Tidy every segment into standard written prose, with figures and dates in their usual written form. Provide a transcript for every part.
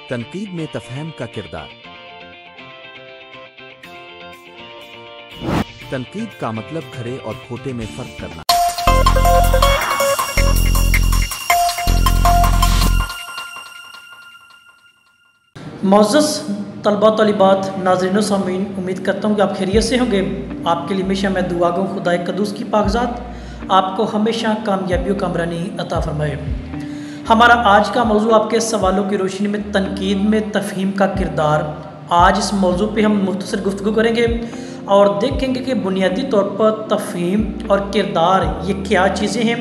तनकीद में तफहीम का किरदार। तनकीद का मतलब खरे और खोटे में फर्क करना। मोअज़्ज़ज़ तलबा तलिबात नाज़रीन सामीन, उम्मीद करता हूँ कि आप खैरियत से होंगे। आपके लिए हमेशा मैं दुआ गो खुदाए कदूस की पाकज़ात आपको हमेशा कामयाबी और कामरानी अता फरमाए। हमारा आज का मौजू आपके सवालों की रोशनी में तनकीद में तफहीम का किरदार। आज इस मौजू पे हम मुख्तसर गुफ्तगू करेंगे और देखेंगे कि बुनियादी तौर पर तफहीम और किरदार ये क्या चीज़ें हैं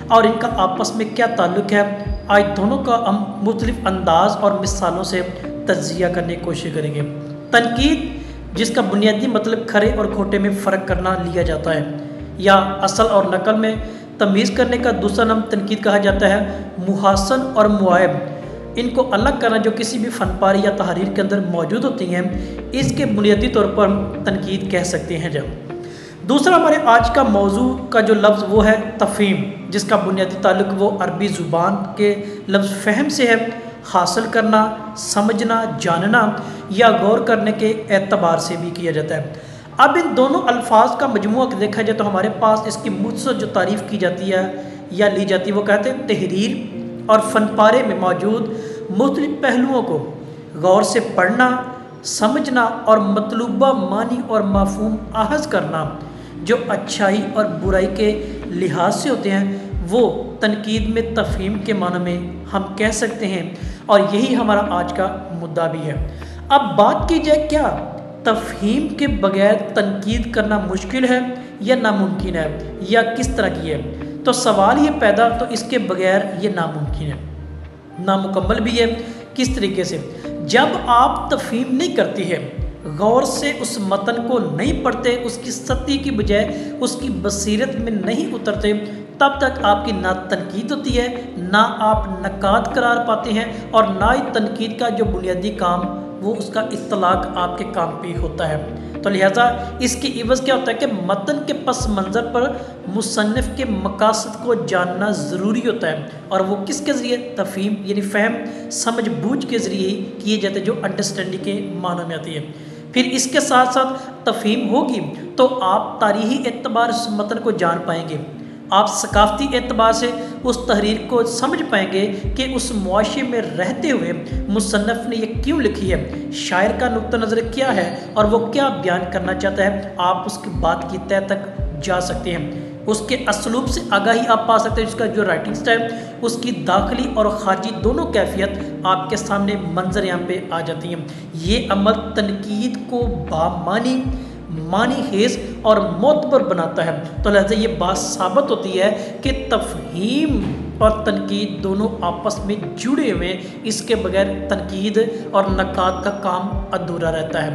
और इनका आपस में क्या ताल्लुक़ है। आज दोनों का हम मुख्तलिफ अंदाज और मिसालों से तज्जिया करने की कोशिश करेंगे। तनकीद, जिसका बुनियादी मतलब खरे और खोटे में फ़र्क करना लिया जाता है, या असल और नकल में तमीज़ करने का दूसरा नाम तनकीद कहा जाता है। मुहासन और मुआयब, इनको अलग करना जो किसी भी फनपारी या तहरीर के अंदर मौजूद होती हैं, इसके बुनियादी तौर पर हम तनकीद कह सकते हैं। जब दूसरा हमारे आज का मौजू का जो लफ्ज़ वो है तफ़हीम, जिसका बुनियादी ताल्लुक़ वो अरबी ज़ुबान के लफ्ज़ फ़हम से है। हासिल करना, समझना, जानना या गौर करने के एतबार से भी किया जाता है। अब इन दोनों अल्फाज का मजमूआ देखा जाए तो हमारे पास इसकी मुझसे जो तारीफ़ की जाती है या ली जाती है वो कहते हैं तहरीर और फनपारे में मौजूद मुख्तलिफ पहलुओं को गौर से पढ़ना, समझना और मतलूबा मानी और मफ़हूम आहज़ करना, जो अच्छाई और बुराई के लिहाज से होते हैं, वो तनकीद में तफ़हीम के माने में हम कह सकते हैं। और यही हमारा आज का मुद्दा भी है। अब बात की जाए, क्या तफ़हीम के बगैर तनकीद करना मुश्किल है या नामुमकिन है, या किस तरह की है? तो सवाल ये पैदा तो इसके बगैर ये नामुमकिन है, नामुकम्मल भी है। किस तरीके से? जब आप तफ़हीम नहीं करती है, गौर से उस मतन को नहीं पढ़ते, उसकी सतह की बजाय उसकी बसीरत में नहीं उतरते, तब तक आपकी ना तनकीद होती है, ना आप नकाद करार पाते हैं, और ना ही तनकीद का जो बुनियादी काम वो उसका इत्तलाक आपके काम पे होता है। तो लिहाजा इसकी इवज़ क्या होता है कि मतन के पस मंज़र पर मुसन्निफ़ के मकासद को जानना ज़रूरी होता है, और वो किसके ज़रिए? तफ़हीम यानी फ़हम, समझ बूझ के ज़रिए किए जाते हैं, जो अंडरस्टैंडिंग के मानों में आती है। फिर इसके साथ साथ तफ़हीम होगी तो आप तारीख़ी एतबार से मतन को जान पाएंगे, आप सकाफ़ती एतबार से उस तहरीर को समझ पाएंगे कि उस मुआशरे में रहते हुए मुसन्निफ़ ने ये क्यों लिखी है, शायर का नुक्ता नज़र क्या है और वो क्या बयान करना चाहता है। आप उसकी बात की तह तक जा सकते हैं, उसके असलूब से आगाही आप पा सकते हैं, उसका जो राइटिंग स्टाइल, उसकी दाखिली और ख़ारजी दोनों कैफियत आपके सामने मंजर यहाँ पे आ जाती हैं। ये अमल तनकीद को बामानी, मानी हेज़ और मोतबर बनाता है। तो लिहाजा ये बात साबित होती है कि तफ़हीम और तनकीद दोनों आपस में जुड़े हुए, इसके बगैर तनकीद और नकाद का काम अधूरा रहता है।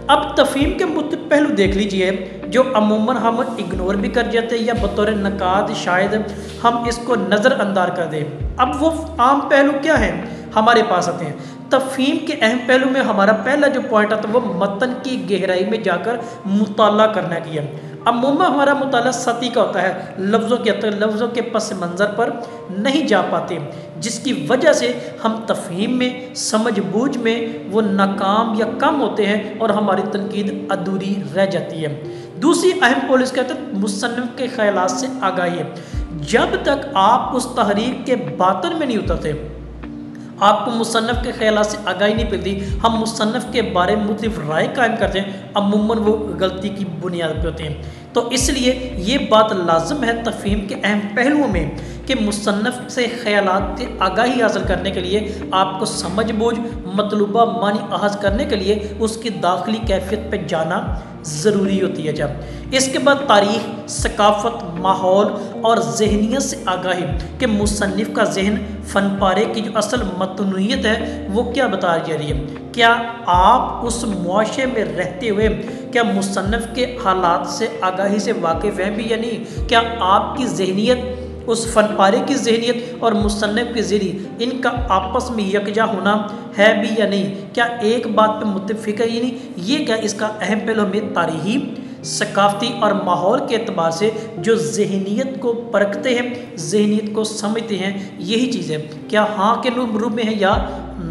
अब तफ़हीम के मुख्तलिफ पहलू देख लीजिए, जो अमूमन हम इग्नोर भी कर जाते हैं या बतौर नकाद शायद हम इसको नज़रअंदाज कर दें। अब वो आम पहलू क्या हैं हमारे पास आते हैं। तफ़हीम के अहम पहलू में हमारा पहला जो पॉइंट आता है वो मतन की गहराई में जाकर मुताला करना की है। अमूमन हमारा मुताला सतही का होता है, लफ्ज़ों के पस मंज़र पर नहीं जा पाते, जिसकी वजह से हम तफ़हीम में, समझ बूझ में वो नाकाम या कम होते हैं और हमारी तनकीद अधूरी रह जाती है। दूसरी अहम पहलू इसका मुसन्निफ़ के ख़यालात से आगाही है। जब तक आप उस तहरीर के बातन में नहीं उतरते, आपको मुसन्निफ़ के ख़यालात से आगाही नहीं मिलती, हम मुसन्निफ़ के बारे में मुख्तलिफ राय कायम करते हैं, अमूमन वो गलती की बुनियाद पर होते हैं। तो इसलिए ये बात लाजम है तफ़हीम के अहम पहलुओं में कि मुसन्निफ़ से ख़यालात की आगाही हासिल करने के लिए आपको समझ बूझ, मतलूबा मानी अहाज़ करने के लिए उसकी दाखिली कैफियत पर जाना ज़रूरी होती है। जब इसके बाद तारीख़, सकाफ़त, माहौल और जहनीत से आगाही कि मुसन्निफ़ का जहन फ़नपारे की जो असल मतनूइयत है वो क्या बता जा रही है। क्या आप उस मुआशरे में रहते हुए क्या मुसन्निफ़ के हालात से आगाही से वाकिफ़ हैं भी या नहीं? क्या आपकी जहनीत, उस फनपारे की जहनीत और मुसन्निफ़ की ज़हनीत, इनका आपस में यकजा होना है भी या नहीं? क्या एक बात पे मुत्तफ़िक़ है या नहीं? ये क्या इसका अहम पहलू हमें तारीख़ी, सकाफ़ती और माहौल के अतबार से जो जहनीत को परखते हैं, जहनीत को समझते हैं, यही चीज़ है। क्या हाँ के रूप में है या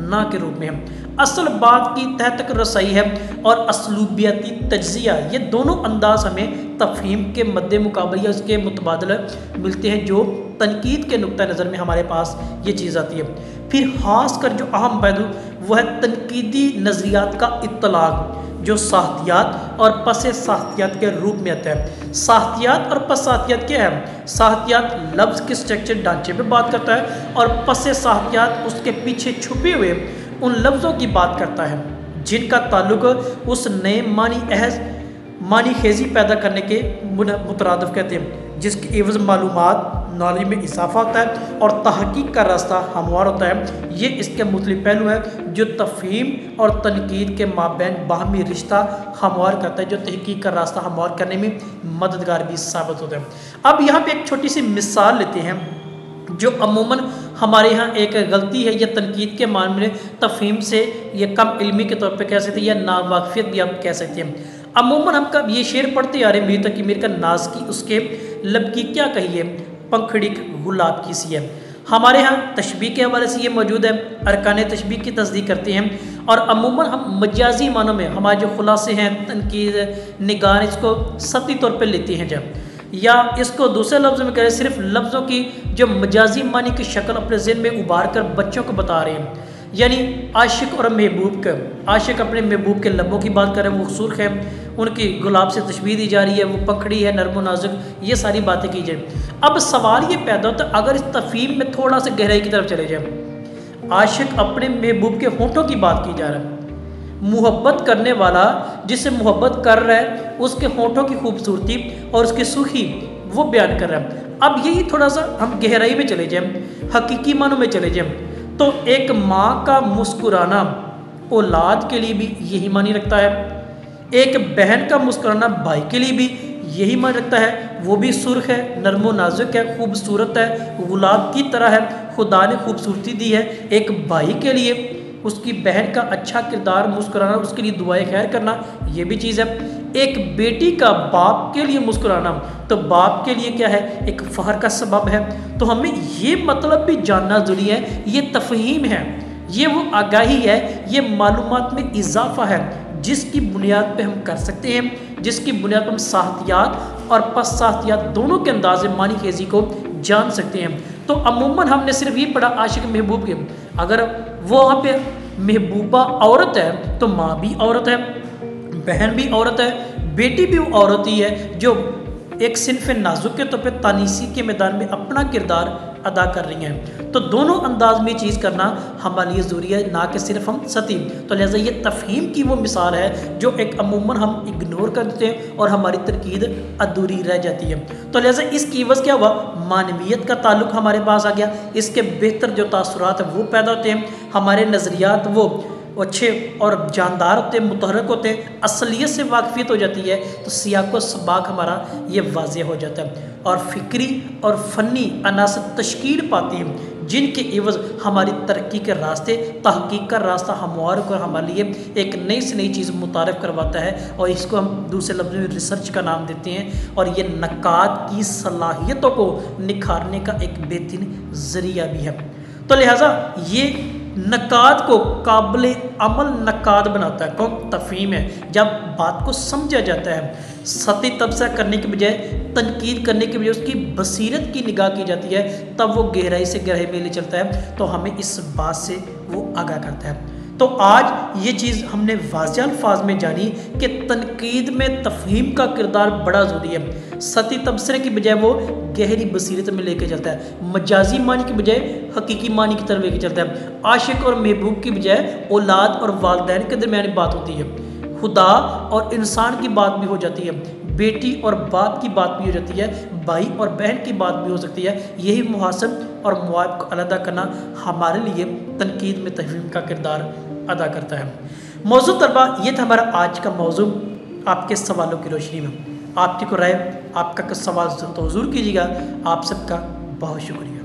ना के रूप में है। असल बात की तह तक रसाई है और असलूबियाती तज्जिया, ये दोनों अंदाज हमें तफहीम के मद्दे मुकाबले या उसके मुतबादल मिलते हैं जो तनकीद के नुक्ता नज़र में हमारे पास ये चीज़ आती है। फिर खास कर जो अहम पहलू वो है तनकीदी नज़रियात का इत्तलाक, जो साहतियात और पस साहतियात के रूप में आता है। साहतियात और पस साहतियात क्या है? साहतियात लफ्ज़ के स्ट्रक्चर ढांचे पे बात करता है और पस साहतियात उसके पीछे छुपे हुए उन लफ्ज़ों की बात करता है जिनका ताल्लुक उस नए मानी खेजी पैदा करने के मुतरादिफ कहते हैं, जिसके एवज़ मालूमात नॉलेज में इजाफा होता है और तहकीक का रास्ता हमवार होता है। ये इसके मुख्तलिफ पहलू है जो तफहीम और तनकीद के माबैन बाहमी रिश्ता हमवार करता है, जो तहकीक का रास्ता हमवार करने में मददगार भी साबित होता है। अब यहाँ पे एक छोटी सी मिसाल लेते हैं जो अमूमन हमारे यहाँ एक गलती है, या तनकीद के मामले तफहीम से ये कम इल्मी के तौर पे कह सकते हैं या नावाकफियत भी आप कह सकते हैं। अमूमन हम कब ये शेर पढ़ते आ रहे हैं, मेरी तकीमीर का नाज की उसके लब की क्या कही है, पंखड़ी गुलाब की सी है। हमारे यहाँ तशबीह के हवाले से ये मौजूद है, अरकान तशबीह की तस्दीक करते हैं और अमूमन हम मजाजी मानों में हमारे जो खुलासे हैं तनकीद निगार इसको सतही तौर पर लेते हैं जब, या इसको दूसरे लफ्ज़ में करें सिर्फ लफ्ज़ों की जो मजाजी मानी की शक्ल अपने ज़हन में उबार कर बच्चों को बता रहे हैं। यानी आशिक और महबूब का, आशिक अपने महबूब के लबों की बात कर रहे हैं, वो सुर्ख है, उनकी गुलाब से तशबीह दी जा रही है, वो पंखड़ी है नरम नाजुक, ये सारी बातें की जाए। अब सवाल ये पैदा होता है अगर इस तफहीम में थोड़ा सा गहराई की तरफ चले जाए, आशिक अपने महबूब के होंठों की बात की जा रहा है, मुहब्बत करने वाला जिससे मुहब्बत कर रहा है उसके होंठों की खूबसूरती और उसकी सुखी वो बयान कर रहा है। अब यही थोड़ा सा हम गहराई में चले जाएं, हकीकी मानों में चले जाएं, तो एक माँ का मुस्कुराना औलाद के लिए भी यही मानी रखता है, एक बहन का मुस्कुराना भाई के लिए भी यही मानी रखता है, वो भी सुर्ख है, नरमो नाजुक है, खूबसूरत है, गुलाब की तरह है, खुदा ने खूबसूरती दी है। एक भाई के लिए उसकी बहन का अच्छा किरदार, मुस्कुराना, उसके लिए दुआएं खैर करना, ये भी चीज़ है। एक बेटी का बाप के लिए मुस्कुराना तो बाप के लिए क्या है, एक फ़ख्र का सबब है। तो हमें ये मतलब भी जानना ज़रूरी है, ये तफहीम है, ये वो आगाही है, ये मालूमात में इजाफा है जिसकी बुनियाद पे हम कर सकते हैं, जिसकी बुनियाद पर हम साहतियात और पस साहतियात दोनों के अंदाज़े मानी खेजी को जान सकते हैं। तो अमूमन हमने सिर्फ ये पढ़ा आशिक महबूब के, अगर वो वहाँ पे महबूबा औरत है तो माँ भी औरत है, बहन भी औरत है, बेटी भी वो औरत ही है जो एक सिनफ नाजुक के तौर पे तानीसी के मैदान में अपना किरदार अदा कर रही हैं। तो दोनों अंदाज में चीज़ करना हमारे लिए ज़रूरी है, ना कि सिर्फ हम सती। तो लिहाजा ये तफहीम की वो मिसाल है जो एक अमूमन हम इग्नोर कर देते हैं और हमारी तरकीद अधूरी रह जाती है। तो लिहाजा इसकी वजह क्या हुआ, मानवियत का ताल्लुक हमारे पास आ गया, इसके बेहतर जो तासुरात है वो पैदा होते हैं, हमारे नज़रियात वो अच्छे और जानदार होते हैं, मुतहरक होते हैं, असलियत से वाकफियत हो जाती है, तो सियाको सबाक हमारा ये वाज़ेह हो जाता है और फ़िक्री और फ़नी अनासर तश्कील पाती हैं जिनके एवज़ हमारी तरक्की के रास्ते, तहकीक का रास्ता हमवार कर हमारे लिए एक नई से नई चीज़ मुतारफ़ करवाता है और इसको हम दूसरे लफ्ज़ में रिसर्च का नाम देते हैं। और ये नक़ाद की सलाहियतों को निखारने का एक बेहतरीन ज़रिया भी है। तो लिहाजा ये नक़ाद को काबिल अमल नक़ाद बनाता है, कौन, तफहीम है। जब बात को समझा जाता है, सती तबसरा करने के बजाय तनकीद करने के बजाय उसकी बसीरत की निगाह की जाती है, तब वो गहराई से गहराई में ले चलता है, तो हमें इस बात से वो आगाह करता है। तो आज ये चीज़ हमने वाज़ेह अल्फाज में जानी कि तनकीद में तफहीम का किरदार बड़ा ज़रूरी है। सती तबसरे की बजाय वो गहरी बसीरत में लेके चलता है, मजाजी मानी की बजाय हकीकी मानी की तरफ लेके चलता है, आशिक और महबूब की बजाय औलाद और वालिदैन के दरमियान बात होती है, खुदा और इंसान की बात भी हो जाती है, बेटी और बाप की बात भी हो जाती है, भाई और बहन की बात भी हो सकती है। यही मुहासब और मुआब को अलहदा करना हमारे लिए तनकीद में तफहीम का किरदार अदा करता है। मौजू तलबा ये था हमारा आज का मौजू। आपके सवालों की रोशनी में आपकी को राय, आपका सवाल तो ज़रूर कीजिएगा। आप सबका बहुत शुक्रिया।